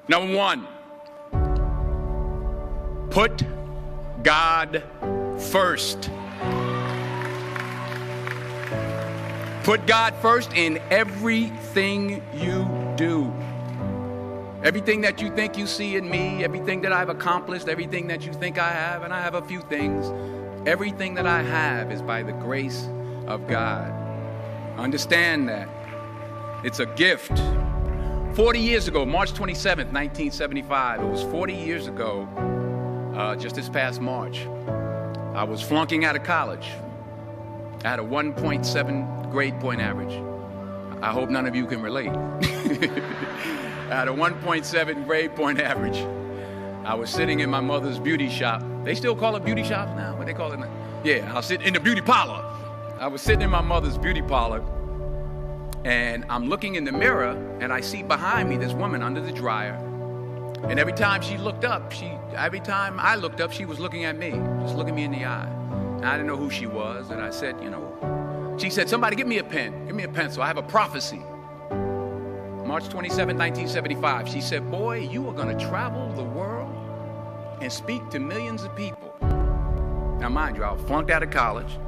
Number one, put God first. Put God first in everything you do. Everything that you think you see in me, everything that I've accomplished, everything that you think I have, and I have a few things, everything that I have is by the grace of God. Understand that. It's a gift. 40 years ago, March 27th, 1975, it was 40 years ago, just this past March, I was flunking out of college. I had a 1.7 grade point average. I hope none of you can relate. I had a 1.7 grade point average. I was sitting in my mother's beauty shop. They still call it beauty shops now? What they call it now? Yeah, I was sitting in the beauty parlor. I was sitting in my mother's beauty parlor, and I'm looking in the mirror, and I see behind me this woman under the dryer. And every time she looked up, every time I looked up, she was looking at me, just looking me in the eye. And I didn't know who she was, and I said, she said, somebody give me a pen, give me a pencil, I have a prophecy. March 27, 1975, she said, boy, you are going to travel the world and speak to millions of people. Now, mind you, I was flunked out of college.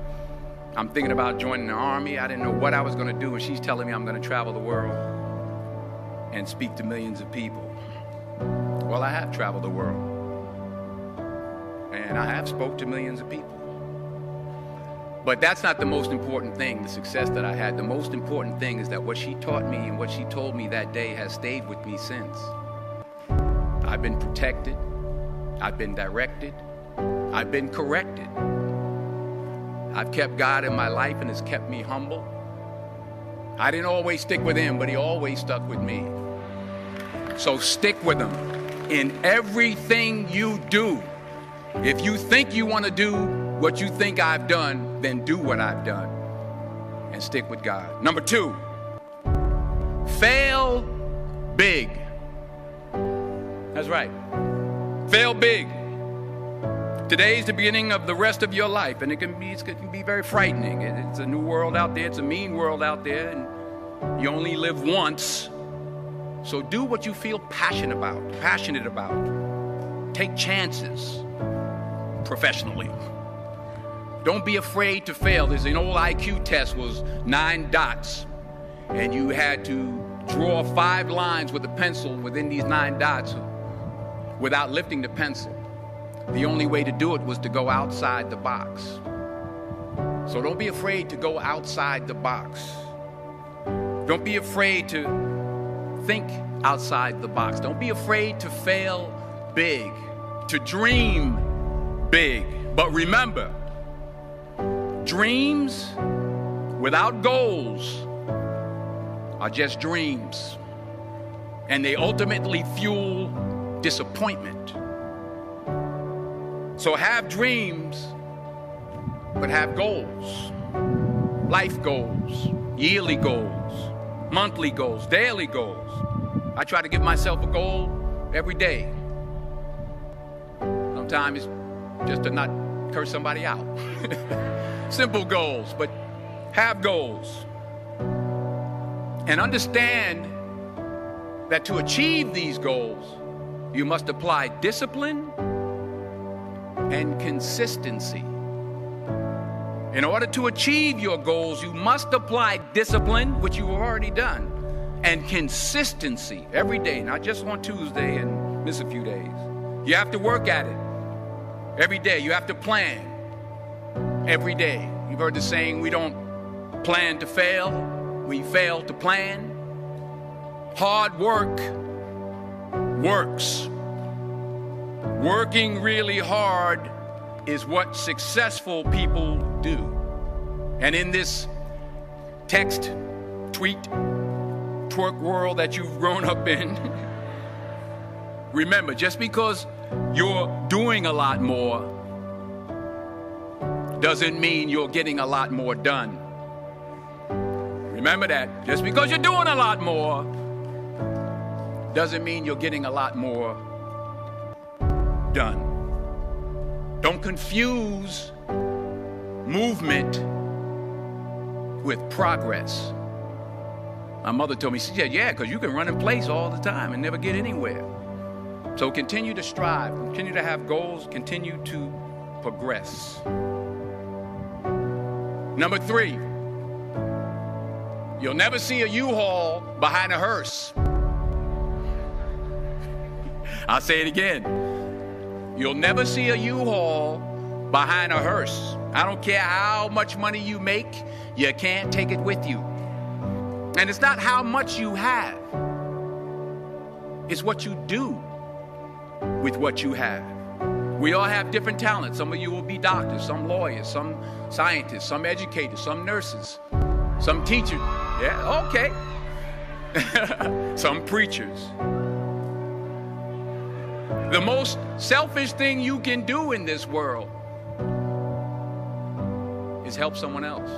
I'm thinking about joining the army. I didn't know what I was going to do, and she's telling me I'm going to travel the world and speak to millions of people. Well, I have traveled the world, and I have spoke to millions of people. But that's not the most important thing, the success that I had. The most important thing is that what she taught me and what she told me that day has stayed with me since. I've been protected. I've been directed. I've been corrected. I've kept God in my life, and it's kept me humble. I didn't always stick with him, but he always stuck with me. So stick with him in everything you do. If you think you want to do what you think I've done, then do what I've done and stick with God. Number two, fail big. That's right. Fail big. Today's the beginning of the rest of your life, and it can be very frightening. It's a new world out there. It's a mean world out there, and you only live once. So do what you feel passionate about. Take chances professionally. Don't be afraid to fail. There's an old IQ test, was 9 dots, and you had to draw 5 lines with a pencil within these 9 dots without lifting the pencil. The only way to do it was to go outside the box. So don't be afraid to go outside the box. Don't be afraid to think outside the box. Don't be afraid to fail big, to dream big. But remember, dreams without goals are just dreams, and they ultimately fuel disappointment. So have dreams, but have goals. Life goals, yearly goals, monthly goals, daily goals. I try to give myself a goal every day. Sometimes it's just to not curse somebody out. Simple goals, but have goals. And understand that to achieve these goals, you must apply discipline and consistency. In order to achieve your goals, you must apply discipline, which you've already done, and consistency every day, not just on Tuesday and miss a few days. You have to work at it every day. You have to plan every day. You've heard the saying, we don't plan to fail, we fail to plan. Hard work works. Working really hard is what successful people do. And in this text, tweet, twerk world that you've grown up in, remember, just because you're doing a lot more doesn't mean you're getting a lot more done. Remember that. Just because you're doing a lot more doesn't mean you're getting a lot more done. Don't confuse movement with progress. My mother told me, she said, yeah, because you can run in place all the time and never get anywhere. So continue to strive, continue to have goals, continue to progress. Number 3, you'll never see a U-Haul behind a hearse. I'll say it again. You'll never see a U-Haul behind a hearse. I don't care how much money you make, you can't take it with you. And it's not how much you have. It's what you do with what you have. We all have different talents. Some of you will be doctors, some lawyers, some scientists, some educators, some nurses, some teachers. Yeah, okay. Some preachers. The most selfish thing you can do in this world is help someone else.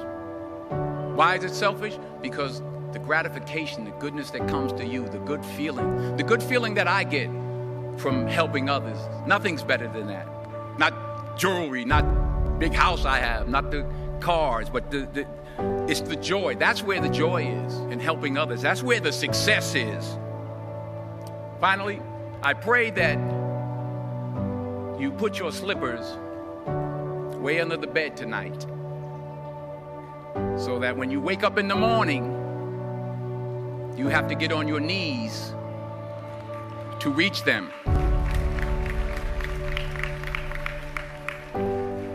Why is it selfish? Because the gratification, the goodness that comes to you, the good feeling that I get from helping others, nothing's better than that. Not jewelry, not big house I have, not the cars, but it's the joy. That's where the joy is, in helping others. That's where the success is. Finally, I pray that you put your slippers way under the bed tonight, so that when you wake up in the morning, you have to get on your knees to reach them.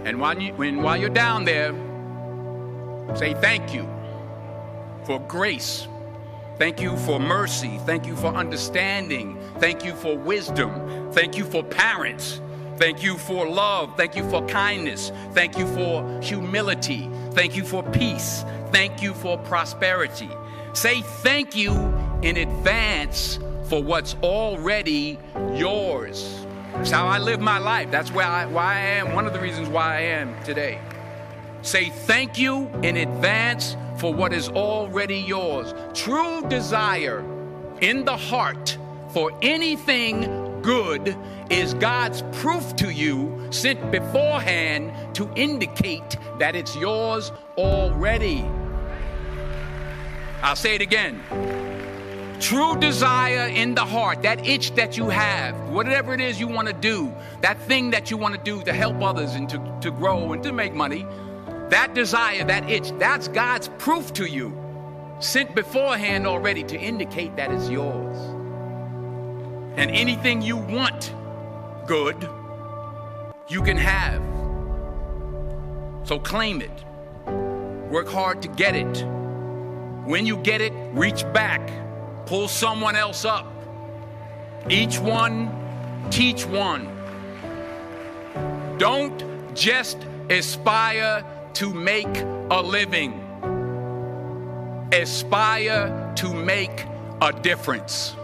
And while you're down there, say thank you for grace. Thank you for mercy. Thank you for understanding. Thank you for wisdom. Thank you for parents. Thank you for love. Thank you for kindness. Thank you for humility. Thank you for peace. Thank you for prosperity. Say thank you in advance for what's already yours. That's how I live my life. That's why I am, one of the reasons why I am today. Say thank you in advance for what is already yours. True desire in the heart for anything good is God's proof to you, sent beforehand to indicate that it's yours already. I'll say it again. True desire in the heart, that itch that you have, whatever it is you want to do, that thing that you want to do to help others and to grow and to make money, that desire, that itch, that's God's proof to you, sent beforehand already to indicate that it's yours. And anything you want good, you can have. So claim it. Work hard to get it. When you get it, reach back. Pull someone else up. Each one, teach one. Don't just aspire to make a living. Aspire to make a difference.